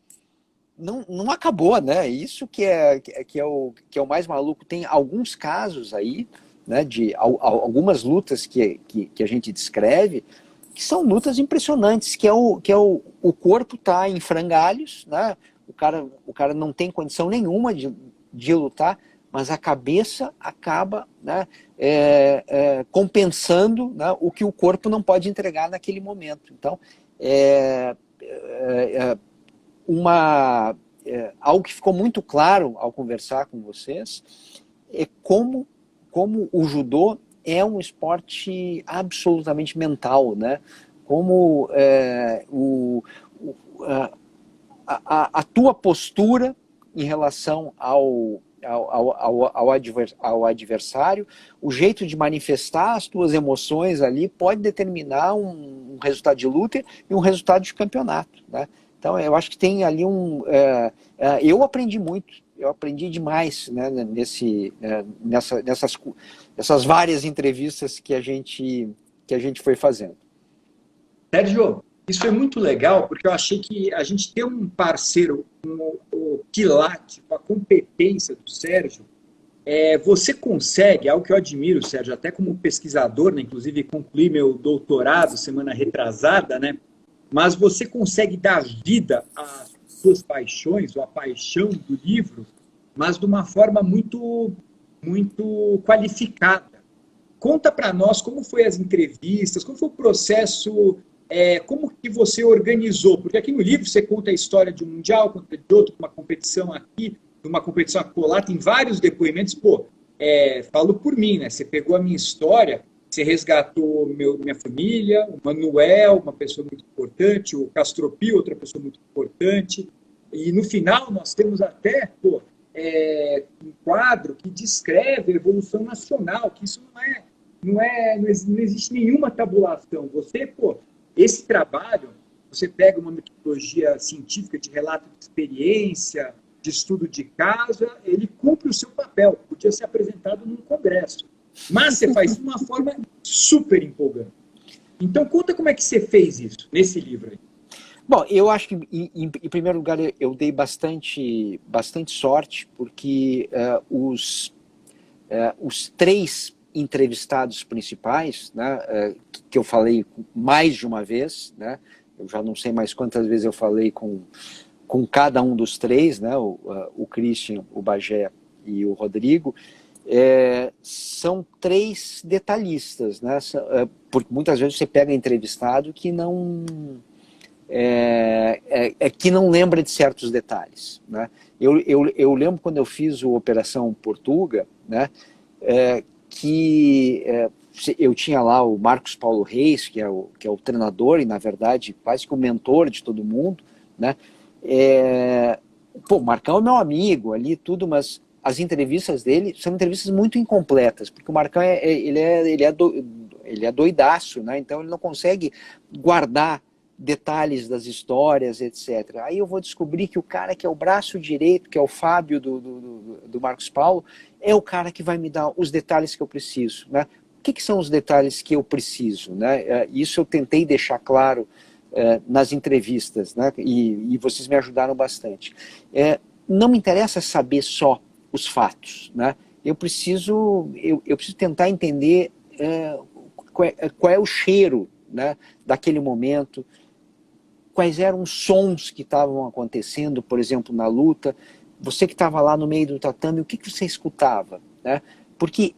B: Não acabou, né? Isso que é o mais maluco. Tem alguns casos aí, né, de algumas lutas que a gente descreve, que são lutas impressionantes, que é o corpo tá em frangalhos, né? O cara não tem condição nenhuma de lutar, mas a cabeça acaba, né, compensando, né, o que o corpo não pode entregar naquele momento. Então, algo que ficou muito claro ao conversar com vocês é como o judô é um esporte absolutamente mental, né? Como a tua postura em relação ao adversário, o jeito de manifestar as tuas emoções ali pode determinar um resultado de luta e um resultado de campeonato, né? Então, eu acho que tem ali eu aprendi muito, eu aprendi demais, né, nessas várias entrevistas que a gente foi fazendo.
A: Sérgio, isso é muito legal, porque eu achei que a gente ter um parceiro com o quilate, com a competência do Sérgio, você consegue, algo que eu admiro, Sérgio, até como pesquisador, né, inclusive concluí meu doutorado semana retrasada, né, mas você consegue dar vida às suas paixões, ou à paixão do livro, mas de uma forma muito qualificada. Conta para nós como foi as entrevistas, como foi o processo, como que você organizou, porque aqui no livro você conta a história de um mundial, conta de outro, uma competição aqui, uma competição acolá, tem vários depoimentos, falo por mim, né? Você pegou a minha história, você resgatou minha família, o Manuel, uma pessoa muito importante, o Castropio, outra pessoa muito importante, e no final nós temos até, um quadro que descreve a evolução nacional, que isso não existe nenhuma tabulação. Esse trabalho, você pega uma metodologia científica de relato de experiência, de estudo de caso, ele cumpre o seu papel, podia ser apresentado num congresso. Mas você faz de uma forma super empolgante. Então, conta como é que você fez isso, nesse livro aí.
B: Bom, eu acho que, em primeiro lugar, eu dei bastante sorte, porque os três entrevistados principais, né, que eu falei mais de uma vez, né, eu já não sei mais quantas vezes eu falei com cada um dos três, né, o Christian, o Bagé e o Rodrigo, são três detalhistas, né, porque muitas vezes você pega entrevistado que que não lembra de certos detalhes, né? Eu lembro quando eu fiz o Operação Portuga, né, que eu tinha lá o Marcos Paulo Reis, que é o treinador e, na verdade, quase que o mentor de todo mundo, né? O Marcão é meu amigo ali, tudo, mas as entrevistas dele são entrevistas muito incompletas, porque o Marcão ele é doidaço, né? Então ele não consegue guardar detalhes das histórias, etc. Aí eu vou descobrir que o cara que é o braço direito, que é o Fábio do Marcos Paulo, é o cara que vai me dar os detalhes que eu preciso, né? O que são os detalhes que eu preciso, né? Isso eu tentei deixar claro nas entrevistas, né? E vocês me ajudaram bastante. Não me interessa saber só os fatos, né? Eu preciso tentar entender qual é o cheiro, né, daquele momento, quais eram os sons que estavam acontecendo, por exemplo, na luta. Você que estava lá no meio do tatame, o que você escutava, né? Porque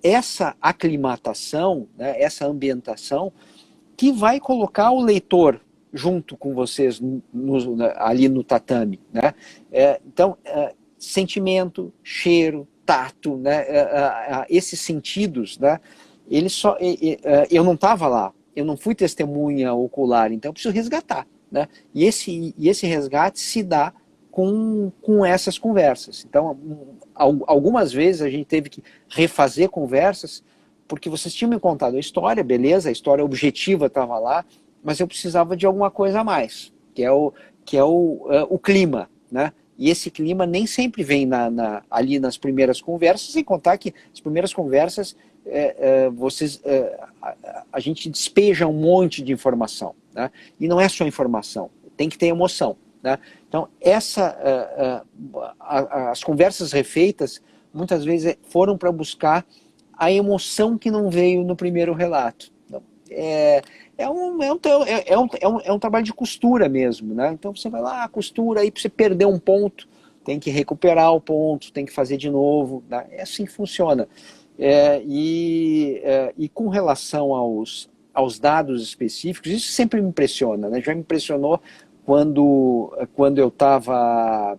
B: essa aclimatação, né, essa ambientação, que vai colocar o leitor junto com vocês ali no tatame, né? Então, sentimento, cheiro, tato, né? Esses sentidos, né? Eu não estava lá, eu não fui testemunha ocular, então eu preciso resgatar, né? E esse resgate se dá com essas conversas. Então, algumas vezes a gente teve que refazer conversas, porque vocês tinham me contado a história, beleza, a história objetiva estava lá, mas eu precisava de alguma coisa a mais, que é o clima, né? E esse clima nem sempre vem ali nas primeiras conversas, sem contar que as primeiras conversas a gente despeja um monte de informação, né? E não é só informação, tem que ter emoção, né? Então as conversas refeitas muitas vezes foram para buscar a emoção que não veio no primeiro relato. Então, é um trabalho de costura mesmo, né? Então você vai lá, costura, aí para você perder um ponto, tem que recuperar o ponto, tem que fazer de novo, né? É assim que funciona. E com relação aos dados específicos, isso sempre me impressiona, né? Já me impressionou quando eu estava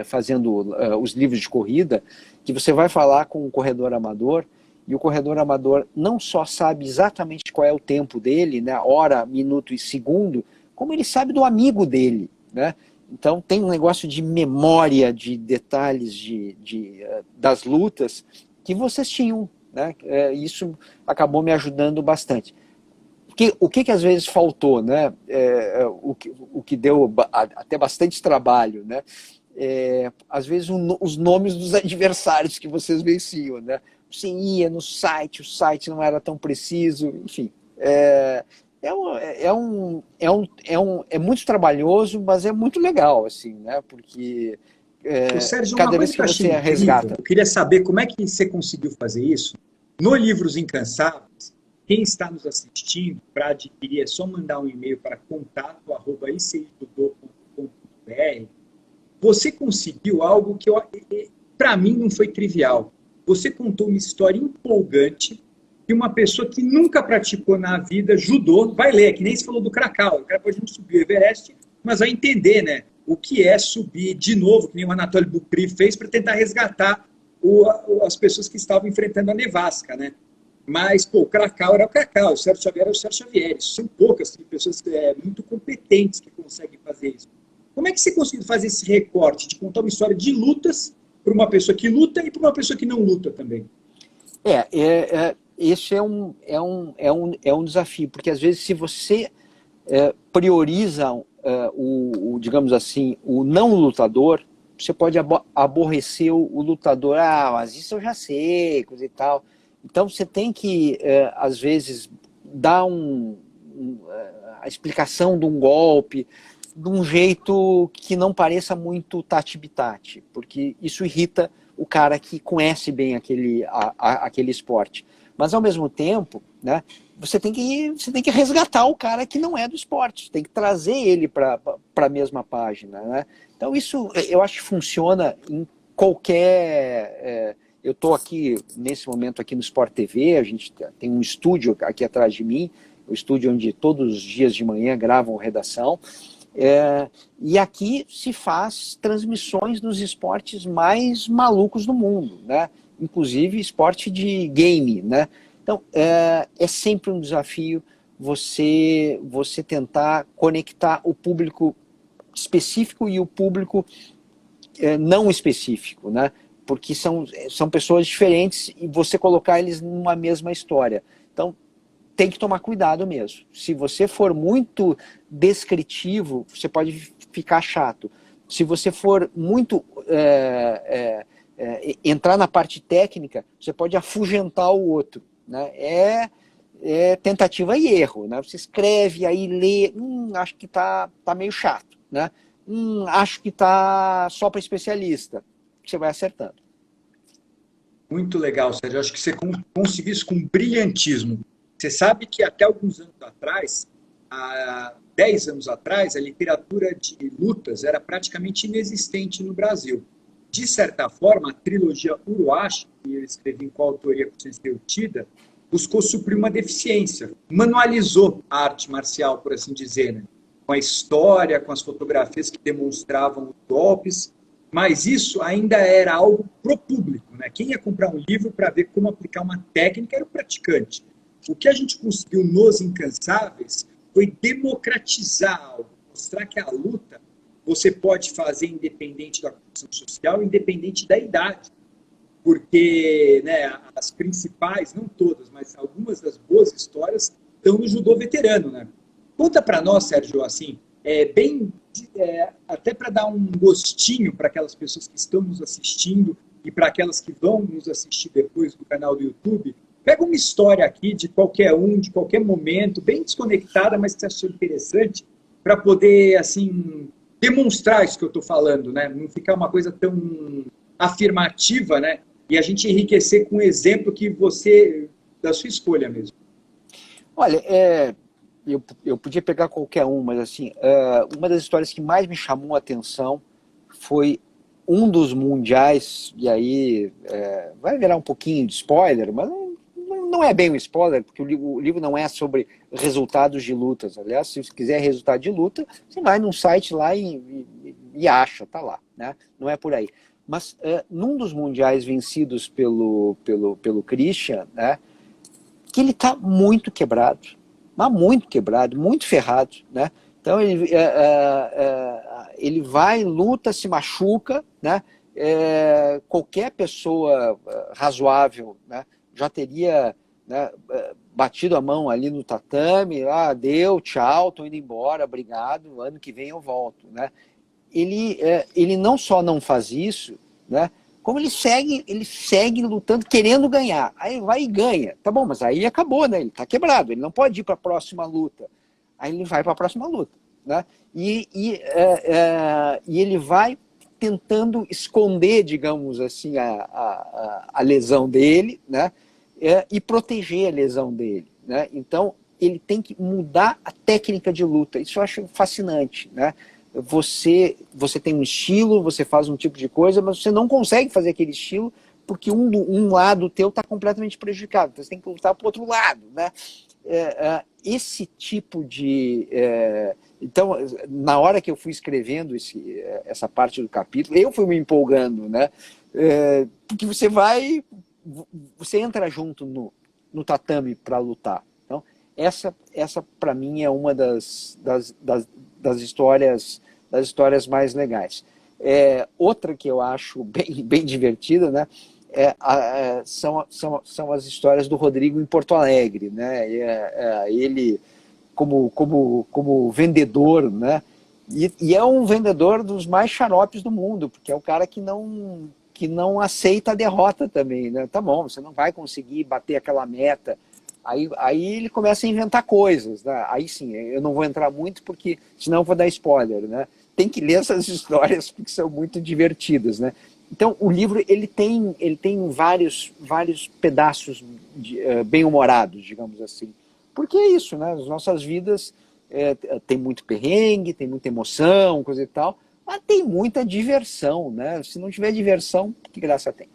B: fazendo os livros de corrida, que você vai falar com um corredor amador, e o corredor amador não só sabe exatamente qual é o tempo dele, né, hora, minuto e segundo, como ele sabe do amigo dele, né? Então tem um negócio de memória, de detalhes das lutas que vocês tinham, né? Isso acabou me ajudando bastante. que às vezes faltou, né? O que deu até bastante trabalho, né? Às vezes os nomes dos adversários que vocês venciam, né? Você ia no site, o site não era tão preciso, enfim. É muito trabalhoso, mas é muito legal, assim, né? Porque
A: Ô, Sérgio, uma
B: cada
A: coisa
B: vez
A: que eu
B: que
A: achei
B: você
A: incrível,
B: resgata.
A: eu queria saber como é que você conseguiu fazer isso. No Livros Incansáveis, quem está nos assistindo, para adquirir, é só mandar um e-mail para contato@icjudô.com.br. Você conseguiu algo que, para mim, não foi trivial. Você contou uma história empolgante de uma pessoa que nunca praticou na vida judô, vai ler, que nem se falou do Cracal. O cara pode não subir o Everest, mas vai entender, né? O que é subir de novo, que nem o Anatoly Bukri fez, para tentar resgatar as pessoas que estavam enfrentando a nevasca, né? Mas, pô, o Cracal era o Cracal, o Sérgio Xavier era o Sérgio Xavier. São poucas pessoas muito competentes que conseguem fazer isso. Como é que você conseguiu fazer esse recorte de contar uma história de lutas para uma pessoa que luta e para uma pessoa que não luta também?
B: Esse é um desafio, porque às vezes se você prioriza, digamos assim, o não lutador, você pode aborrecer o lutador. Ah, mas isso eu já sei, coisa e tal. Então você tem que, às vezes, dar a explicação de um golpe de um jeito que não pareça muito tati-bitati, porque isso irrita o cara que conhece bem aquele esporte. Mas, ao mesmo tempo, né, você tem que resgatar o cara que não é do esporte, você tem que trazer ele para a mesma página, né? Então, isso eu acho que funciona em qualquer... eu estou aqui, nesse momento, aqui no Sport TV, a gente tem um estúdio aqui atrás de mim, o estúdio onde todos os dias de manhã gravam redação, e aqui se faz transmissões dos esportes mais malucos do mundo, né? Inclusive esporte de game, né? Então, é sempre um desafio você tentar conectar o público específico e o público não específico, né? Porque são pessoas diferentes e você colocar eles numa mesma história. Então, tem que tomar cuidado mesmo. Se você for muito descritivo, você pode ficar chato. Se você for muito entrar na parte técnica, você pode afugentar o outro, né? É tentativa e erro, né? Você escreve, aí lê, acho que tá meio chato, né? Acho que tá só para especialista. Você vai acertando.
A: Muito legal, Sérgio. Eu acho que você conseguiu isso com brilhantismo. Você sabe que até alguns anos atrás, há 10 anos atrás, a literatura de lutas era praticamente inexistente no Brasil. De certa forma, a trilogia Uruashi, que eu escrevi em coautoria com o Sensei Uchida, buscou suprir uma deficiência, manualizou a arte marcial, por assim dizer, né? Com a história, com as fotografias que demonstravam os golpes, mas isso ainda era algo pro público, né? Quem ia comprar um livro para ver como aplicar uma técnica era o praticante. O que a gente conseguiu nos Incansáveis foi democratizar algo, mostrar que a luta você pode fazer independente da condição social, independente da idade. Porque, né, as principais, não todas, mas algumas das boas histórias estão no judô veterano, né? Conta para nós, Sérgio, assim, até para dar um gostinho para aquelas pessoas que estão nos assistindo e para aquelas que vão nos assistir depois no canal do YouTube. Pega uma história aqui de qualquer de qualquer momento, bem desconectada, mas que você achou interessante, para poder, assim, demonstrar isso que eu estou falando, né? Não ficar uma coisa tão afirmativa, né? E a gente enriquecer com um exemplo que você, da sua escolha mesmo.
B: Olha, eu podia pegar qualquer um, mas assim, uma das histórias que mais me chamou a atenção foi um dos mundiais, e aí vai virar um pouquinho de spoiler, mas não é bem um spoiler, porque o livro não é sobre resultados de lutas. Aliás, se você quiser resultado de luta, você vai num site lá e acha, tá lá, né? Não é por aí. Mas num dos mundiais vencidos pelo Christian, né, que ele está muito quebrado, mas muito quebrado, muito ferrado, né? Então ele vai, luta, se machuca, né? Qualquer pessoa razoável, né, já teria né, batido a mão ali no tatame, deu, tchau, tô indo embora, obrigado, ano que vem eu volto, né? Ele não só não faz isso, né, como ele segue lutando, querendo ganhar. Aí vai e ganha. Tá bom, mas aí acabou, né? Ele tá quebrado, ele não pode ir para a próxima luta. Aí ele vai para a próxima luta, né? E ele vai tentando esconder, digamos assim, a lesão dele, né? E proteger a lesão dele, né? Então, ele tem que mudar a técnica de luta. Isso eu acho fascinante, né? Você tem um estilo, você faz um tipo de coisa, mas você não consegue fazer aquele estilo porque um lado teu está completamente prejudicado. Então você tem que lutar para o outro lado, né? Esse tipo de... Então, na hora que eu fui escrevendo essa parte do capítulo, eu fui me empolgando, né? Porque você entra junto no tatame para lutar. Então, essa para mim é uma das histórias mais legais. Outra que eu acho bem divertida, né? São as histórias do Rodrigo em Porto Alegre, né? Ele como vendedor, né? E é um vendedor dos mais xaropes do mundo, porque é o cara que não aceita a derrota também, né? Tá bom, você não vai conseguir bater aquela meta. Aí ele começa a inventar coisas, né? Aí sim, eu não vou entrar muito porque senão eu vou dar spoiler, né? Tem que ler essas histórias porque são muito divertidas, né? Então o livro ele tem vários pedaços bem-humorados, digamos assim. Porque é isso, né? As nossas vidas tem muito perrengue, tem muita emoção, coisa e tal, mas tem muita diversão, né? Se não tiver diversão, que graça tem?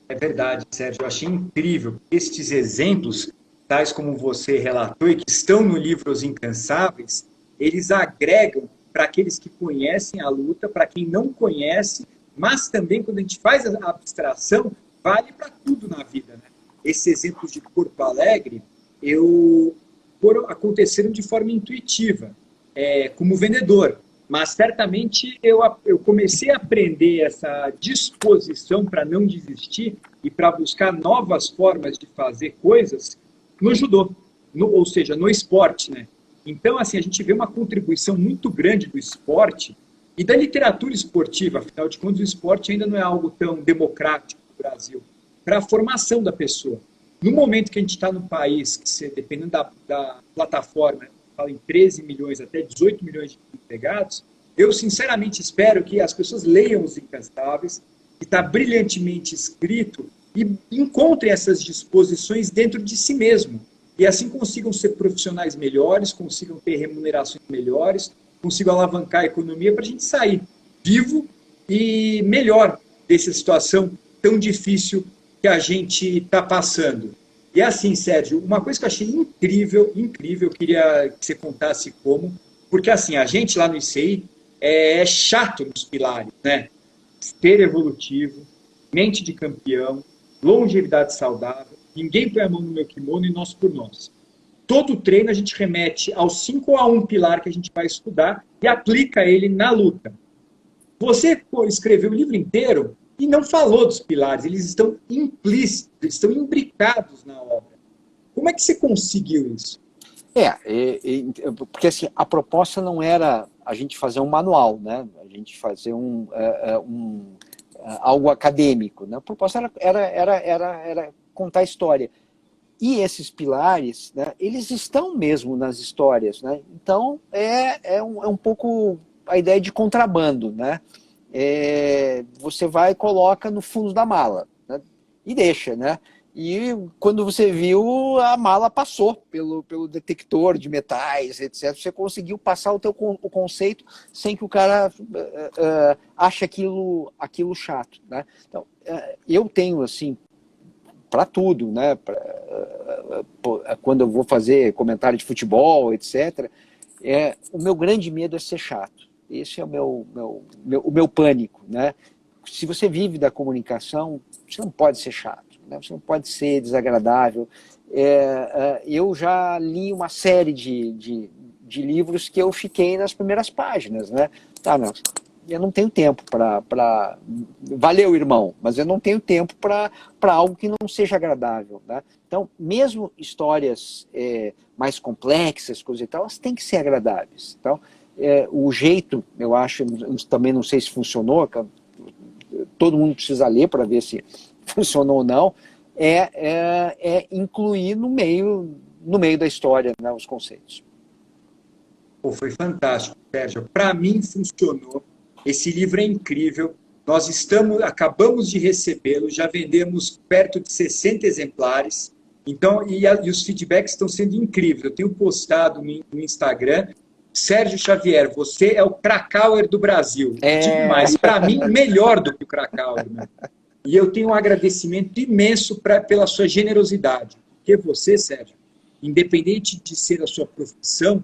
A: É verdade, Sérgio. Eu achei incrível estes exemplos, tais como você relatou e que estão no livro Os Incansáveis, eles agregam para aqueles que conhecem a luta, para quem não conhece, mas também quando a gente faz a abstração, vale para tudo na vida, né? Esses exemplos de Porto Alegre, aconteceram de forma intuitiva, como vendedor. Mas certamente eu comecei a aprender essa disposição para não desistir e para buscar novas formas de fazer coisas no judô, ou seja, no esporte, né? Então, assim, a gente vê uma contribuição muito grande do esporte e da literatura esportiva, afinal de contas, o esporte ainda não é algo tão democrático no Brasil, para a formação da pessoa. No momento que a gente está no país, que dependendo da plataforma, fala em 13 milhões até 18 milhões de empregados, eu sinceramente espero que as pessoas leiam Os Incansáveis, que está brilhantemente escrito, e encontrem essas disposições dentro de si mesmo. E assim consigam ser profissionais melhores, consigam ter remunerações melhores, consigam alavancar a economia para a gente sair vivo e melhor dessa situação tão difícil que a gente está passando. E assim, Sérgio, uma coisa que eu achei incrível, eu queria que você contasse como, porque assim, a gente lá no ICI é chato nos pilares, né? Ser evolutivo, mente de campeão, longevidade saudável, ninguém põe a mão no meu kimono e nós por nós. Todo treino a gente remete aos 5 a 1 pilar que a gente vai estudar e aplica ele na luta. Você escreveu o livro inteiro e não falou dos pilares, eles estão implícitos, eles estão imbricados na obra. Como é que você conseguiu isso?
B: Porque assim, a proposta não era a gente fazer um manual, né? A gente fazer algo acadêmico, né? A proposta era contar a história. E esses pilares, né, eles estão mesmo nas histórias, né? Então é um pouco a ideia de contrabando, né? Você vai e coloca no fundo da mala, né? E deixa, né? E quando você viu, a mala passou pelo detector de metais, etc. Você conseguiu passar o conceito sem que o cara ache aquilo chato, né? Então, eu tenho, assim, para tudo, né? Quando eu vou fazer comentário de futebol, etc., o meu grande medo é ser chato. Esse é o meu pânico, né? Se você vive da comunicação, você não pode ser chato, né? Você não pode ser desagradável. Eu já li uma série de livros que eu fiquei nas primeiras páginas, né? Tá, não, eu não tenho tempo para... Valeu, irmão, mas eu não tenho tempo para algo que não seja agradável, né? Então, mesmo histórias mais complexas, coisas e tal, elas têm que ser agradáveis. Então, o jeito, eu acho, também não sei se funcionou, todo mundo precisa ler para ver se funcionou ou não, incluir no meio da história, né, os conceitos.
A: Pô, foi fantástico, Sérgio. Para mim funcionou. Esse livro é incrível. Nós acabamos de recebê-lo, já vendemos perto de 60 exemplares. Então, e os feedbacks estão sendo incríveis. Eu tenho postado no Instagram. Sérgio Xavier, você é o Krakauer do Brasil. Digo mais, para mim, melhor do que o Krakauer. Né? E eu tenho um agradecimento imenso pela sua generosidade. Porque você, Sérgio, independente de ser a sua profissão,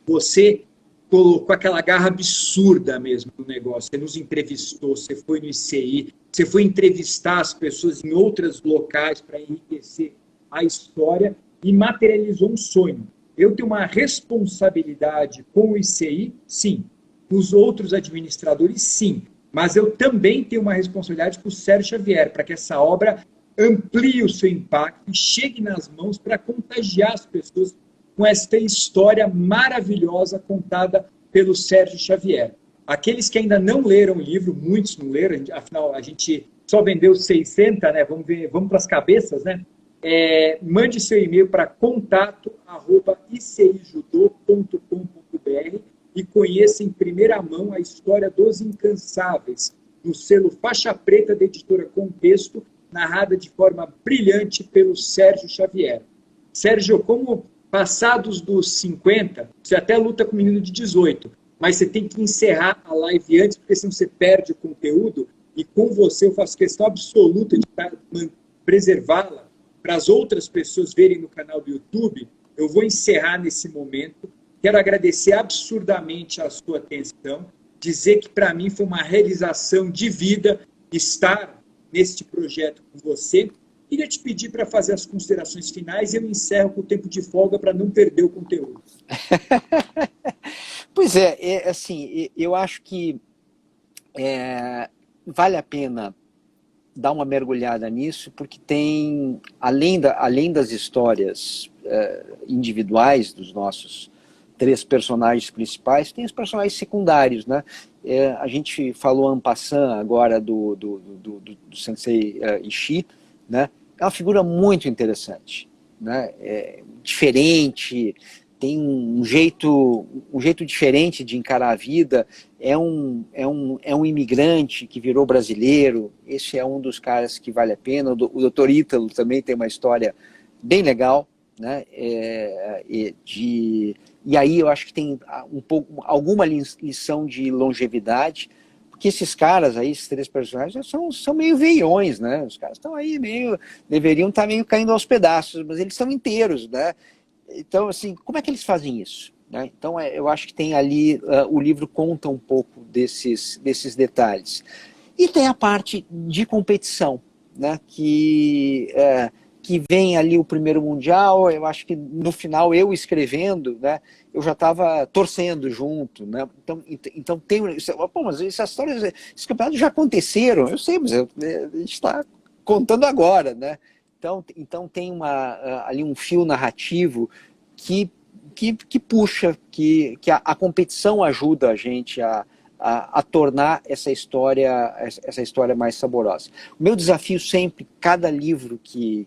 A: você colocou aquela garra absurda mesmo no negócio. Você nos entrevistou, você foi no ICI, você foi entrevistar as pessoas em outros locais para enriquecer a história e materializou um sonho. Eu tenho uma responsabilidade com o ICI, sim. Com os outros administradores, sim. Mas eu também tenho uma responsabilidade com o Sérgio Xavier, para que essa obra amplie o seu impacto e chegue nas mãos para contagiar as pessoas com esta história maravilhosa contada pelo Sérgio Xavier. Aqueles que ainda não leram o livro, muitos não leram, afinal a gente só vendeu 600, né? Vamos para as cabeças, né? Mande seu e-mail para contato@icijudô.com.br e conheça em primeira mão a história dos Incansáveis, no selo Faixa Preta da editora Contexto, narrada de forma brilhante pelo Sérgio Xavier. Sérgio, como passados dos 50, você até luta com um menino de 18, mas você tem que encerrar a live antes, porque senão você perde o conteúdo, e com você eu faço questão absoluta de preservá-la para as outras pessoas verem no canal do YouTube. Eu vou encerrar nesse momento. Quero agradecer absurdamente a sua atenção, dizer que para mim foi uma realização de vida estar neste projeto com você. Queria te pedir para fazer as considerações finais e eu encerro com o tempo de folga para não perder o conteúdo.
B: Pois assim, eu acho que vale a pena dar uma mergulhada nisso, porque tem, além das histórias individuais dos nossos 3 personagens principais, tem os personagens secundários, né? A gente falou en passant agora do Sensei Ishii, né? É uma figura muito interessante, né? Diferente, tem um jeito diferente de encarar a vida, é um imigrante que virou brasileiro. Esse é um dos caras que vale a pena. O Dr. Ítalo também tem uma história bem legal, né? E aí eu acho que tem alguma lição de longevidade, porque esses caras aí, esses 3 personagens, são meio veiões, né? Os caras estão aí deveriam estar meio caindo aos pedaços, mas eles são inteiros, né? Então, assim, como é que eles fazem isso? Né? Então, eu acho que tem ali, o livro conta um pouco desses detalhes. E tem a parte de competição, né? Que vem ali o primeiro Mundial. Eu acho que no final, eu escrevendo, né, eu já estava torcendo junto, né? Então tem... Pô, mas essas histórias, esses campeonatos já aconteceram, eu sei, mas a gente está contando agora, né? Então tem ali um fio narrativo que puxa, que a competição ajuda a gente a tornar essa história mais saborosa. O meu desafio sempre, cada livro que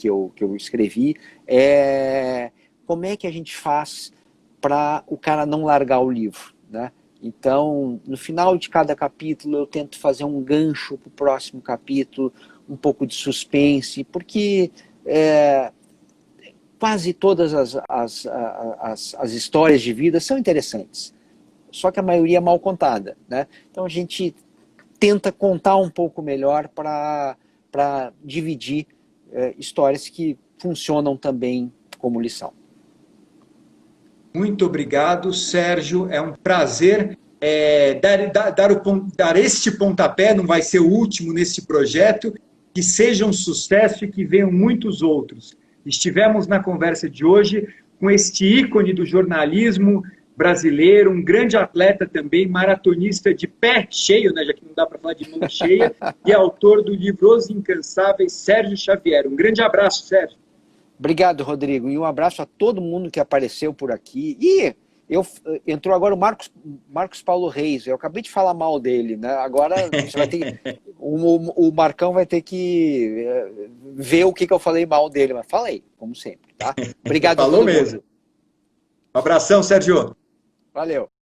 B: eu escrevi, é como é que a gente faz para o cara não largar o livro, né? Então, no final de cada capítulo, eu tento fazer um gancho para o próximo capítulo, um pouco de suspense, porque quase todas as histórias de vida são interessantes, só que a maioria é mal contada, né? Então a gente tenta contar um pouco melhor para dividir histórias que funcionam também como lição.
A: Muito obrigado, Sérgio. É um prazer dar este pontapé, não vai ser o último nesse projeto, que seja um sucesso e que venham muitos outros. Estivemos na conversa de hoje com este ícone do jornalismo brasileiro, um grande atleta também, maratonista de pé cheio, né, já que não dá para falar de mão cheia, e autor do livro Os Incansáveis, Sérgio Xavier. Um grande abraço, Sérgio.
B: Obrigado, Rodrigo. E um abraço a todo mundo que apareceu por aqui. E entrou agora o Marcos Paulo Reis. Eu acabei de falar mal dele, né? Agora você vai ter, o Marcão vai ter que ver o que eu falei mal dele. Mas falei, como sempre, tá? Obrigado a todo
A: mesmo.
B: mundo.
A: Um abração, Sérgio.
B: Valeu.